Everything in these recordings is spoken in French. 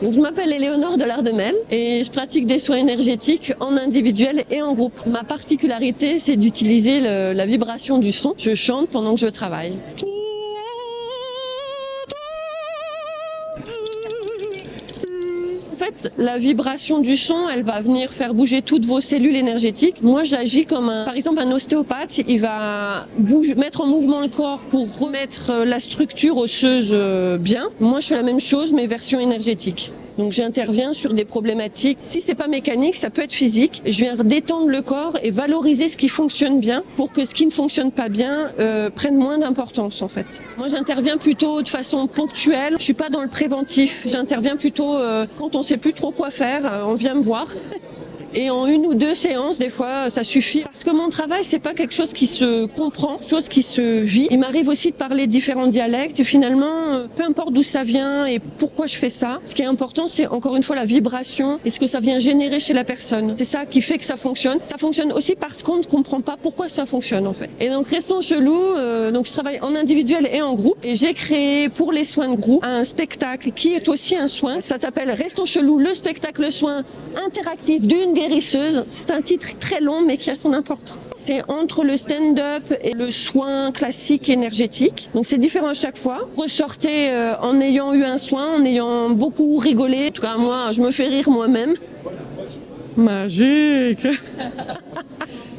Donc, je m'appelle Éléonore de l'Ardemel et je pratique des soins énergétiques en individuel et en groupe. Ma particularité, c'est d'utiliser la vibration du son. Je chante pendant que je travaille. En fait, la vibration du son, elle va venir faire bouger toutes vos cellules énergétiques. Moi, j'agis comme par exemple, un ostéopathe. Il va mettre en mouvement le corps pour remettre la structure osseuse bien. Moi, je fais la même chose, mais version énergétique. Donc j'interviens sur des problématiques. Si c'est pas mécanique, ça peut être physique. Je viens détendre le corps et valoriser ce qui fonctionne bien pour que ce qui ne fonctionne pas bien prenne moins d'importance en fait. Moi j'interviens plutôt de façon ponctuelle. Je suis pas dans le préventif. J'interviens plutôt quand on sait plus trop quoi faire. On vient me voir. Et en 1 ou 2 séances, des fois, ça suffit. Parce que mon travail, c'est pas quelque chose qui se comprend, chose qui se vit. Il m'arrive aussi de parler différents dialectes. Et finalement, peu importe d'où ça vient et pourquoi je fais ça, ce qui est important, c'est encore une fois la vibration et ce que ça vient générer chez la personne. C'est ça qui fait que ça fonctionne. Ça fonctionne aussi parce qu'on ne comprend pas pourquoi ça fonctionne, en fait. Et donc, Restons Chelou, donc je travaille en individuel et en groupe. Et j'ai créé pour les soins de groupe un spectacle qui est aussi un soin. Ça s'appelle Restons Chelou, le spectacle soin interactif d'une guérisseuse. C'est un titre très long mais qui a son importance. C'est entre le stand-up et le soin classique énergétique. Donc c'est différent à chaque fois. Ressortez en ayant eu un soin, en ayant beaucoup rigolé. En tout cas moi, je me fais rire moi-même. Magique.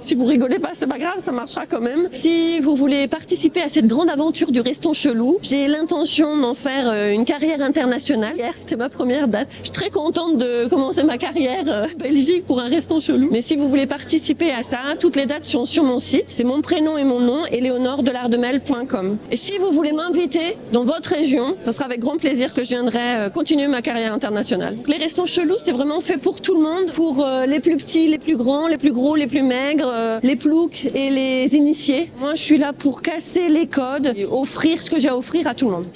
Si vous rigolez pas, c'est pas grave, ça marchera quand même. Si vous voulez participer à cette grande aventure du Restons Chelou, j'ai l'intention d'en faire une carrière internationale. Hier, c'était ma première date. Je suis très contente de commencer ma carrière Belgique pour un Restons Chelou. Mais si vous voulez participer à ça, toutes les dates sont sur mon site. C'est mon prénom et mon nom, éléonoredelardemel.com. Et si vous voulez m'inviter dans votre région, ça sera avec grand plaisir que je viendrai continuer ma carrière internationale. Donc, les Restons Chelous, c'est vraiment fait pour tout le monde, pour les plus petits, les plus grands, les plus gros, les plus maigres, les ploucs et les initiés. Moi, je suis là pour casser les codes et offrir ce que j'ai à offrir à tout le monde.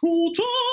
Autant